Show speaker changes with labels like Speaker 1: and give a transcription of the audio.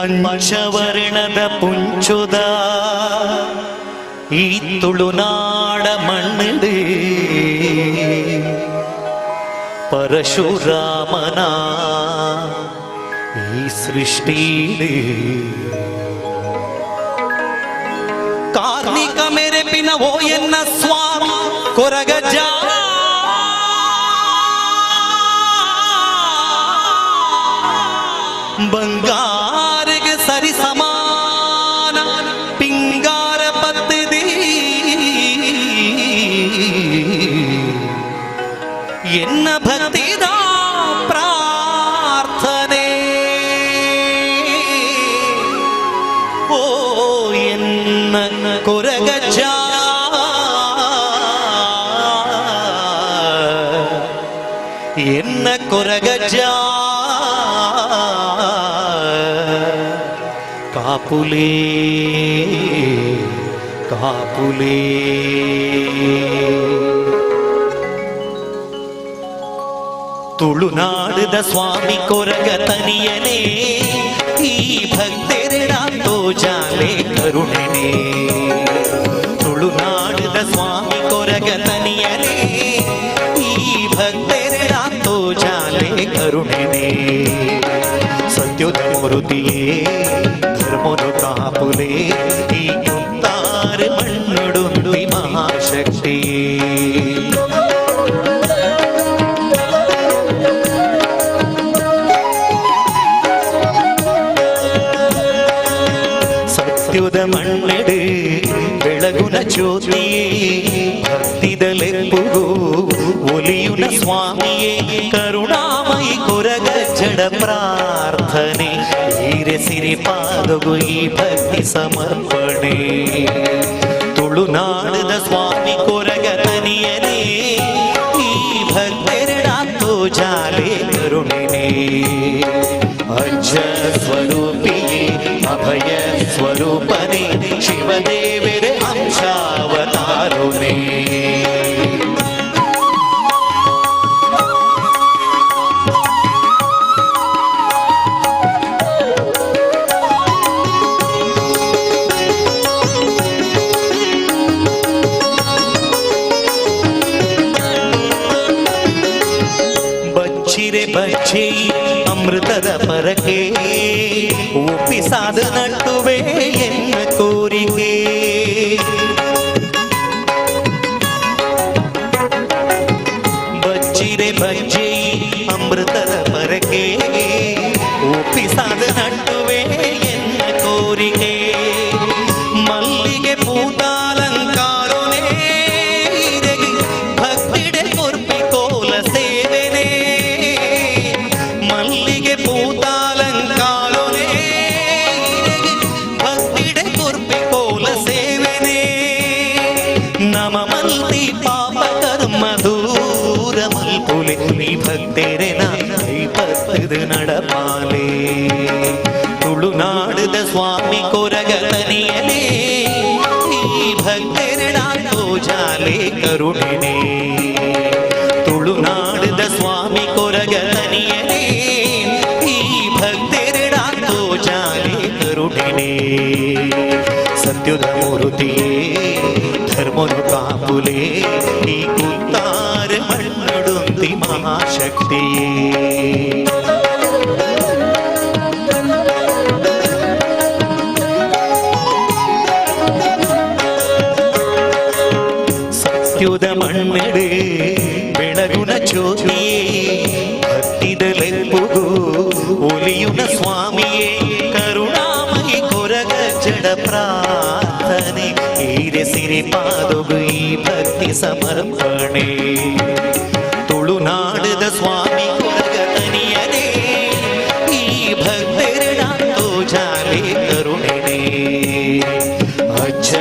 Speaker 1: ಪಂಚವರ್ಣದ ಪುಂಚುದ ಈ ತುಳುನಾಡ ಮಣ್ಣಿಡು ಪರಶುರಾಮನ ಈ ಸೃಷ್ಟಿಡು ಕಾರ್ಮಿಕ ಮೆರೆಪಿನ ಓಯನ್ನ ಸ್ವಾಮಿ ಕೊರಗಜ್ಜ ಬಂಗಾರಿಗೆ ಸರಿ ಸಮಾನ ಪಿಂಗಾರ ಪತ್ತಿದಿ ಎನ್ನ ಭಕ್ತಿದ ಪ್ರಾರ್ಥನೆ ಓ ಎನ್ನ ಕೊರಗಜ್ಜ ಎನ್ನ ಕೊರಗಜ್ಜ ಕಾಪುಲೇ ಕಾಪುಲೇ ತುಳುನಾಡದ ಸ್ವಾಮಿ ಕೊರಗ ತನಿಯನೇ ಈ ಭಕ್ತೆರಡಾತೋ ಜಾಲೆ ಕರುಣೆನೇ ತುಳುನಾಡದ ಸ್ವಾಮಿ ಕೊರಗ ತನಿಯನೇ ಈ ಭಕ್ತೆರಡಾತೋ ಜಾಲೆ ಕರುಣೆನೇ ಸತ್ಯುದ ಮೂರುತಿಯೇ ಧರ್ಮನು ಕಾಪುಲೇ ಈ ಕುಂತಾರ ಮಣ್ಣುಡುಂದು ಮಹಾಶಕ್ತಿ ಸತ್ಯುದ ಮಣ್ಣೆಡೆ ಬೆಳಗುನ ಜ್ಯೋತಿಯೇ ಭಕ್ತಿದಲೆಪ್ಪುಗೋ ಒಲಿಯುನ ಸ್ವಾಮಿಯೇ ಕರುಣಾಮಯಿ ಕೊರಗ ಜಡ ಪ್ರಾರ್ಥನೆ ಹೀರೆ ಸಿರಿ ಪಾದಗು ಈ ಭಕ್ತಿ ಸಮರ್ಪಣೆ ತುಳುನಾಡದ ಸ್ವಾಮಿ ಕೊರಗ ತನಿಯನೇ ಈ ಭಕ್ತೆರಡಾತೋ ಜಾಲೆ ಕರುಣಿನೇ ಅಜ್ಜ ಸ್ವರೂಪಿಯೇ ಅಭಯ ಸ್ವರೂಪನೇ ಶಿವದೇವರ ಅಂಶಾವತಾರುನೇ ಬಚ್ಚಿ ಅಮೃತದ ಪರಕೆ ಒಪ್ಪಿಸಾದ ನಟ್ಟುವೆ ಎನ್ನ ಕೋರಿಕೆ ಬಚ್ಚಿರೆ ಬಚ್ಚಿ ಅಮೃತದ ಪರಕೆ ಒಪ್ಪಿಸಾದ ನಟ್ಟುವೆ ಎನ್ನ ಕೋರಿಕೆ ಮಲ್ಲಿಗೆ ಪೂತಾಲಂಕಾರನೇ ಭಕ್ತಿಡೆ ಕೊರ್ಪಿ ಕೋಲ ಸೇವೆನೇ ಮಲ್ಲಿಗೆ ಪೂತಾಲಂಕಾರನೇ ಭಕ್ತಿಡೆ ಕೊರ್ಪಿ ಕೋಲ ಸೇವೆನೇ ನಮ ಮಲ್ತಿ ಪಾಪ ಕರ್ಮ ದೂರ ಮಲ್ಪುಲೆ ನೀ ಭಕ್ತೆರೆನ ಪದ ನಡಪಾಲೆ ತುಳುನಾಡದ ಸ್ವಾಮಿ ಕೊರಗ ತನಿಯನೇ ಈ ಭಕ್ತೆರಡಾತೋ ಜಾಲೆ ಕರುಣಿನೇ ತುಳುನಾಡದ ಸ್ವಾಮಿ ಕೊರಗ ತನಿಯನೇ ಈ ಭಕ್ತೆರಡಾತೋ ಜಾಲೆ ಕರುಣಿನೇ ಸತ್ಯುದ ಮೂರುತಿಯೇ ಧರ್ಮನು ಕಾಪುಲೇ ಈ ಕುಂತಾರ ಮಣ್ಣುಡುಂದಿ ಮಹಾಶಕ್ತಿಯೇ ಸತ್ಯುದ ಮಣ್ಣೆಡೆ ಬೆಳಗುನ ಜ್ಯೋತಿಯೇ ಭಕ್ತಿದಲೆಪ್ಪುಗೋ ಒಲಿಯುನ ಸ್ವಾಮಿಯೇ ಕರುಣಾಮಯಿ ಕೊರಗ ಜಡ ಪ್ರಾರ್ಥನೆ ಹೀರೆ ಸಿರಿ ಪಾದಗು ಈ ಭಕ್ತಿ ಸಮರ್ಪಣೆ ತುಳುನಾಡದ ಸ್ವಾಮಿ ಕೊರಗ ತನಿಯನೇ ಈ ಭಕ್ತೆರಡಾತೋ ಜಾಲೆ ಕರುಣೆನೇ ಅಜ್ಜ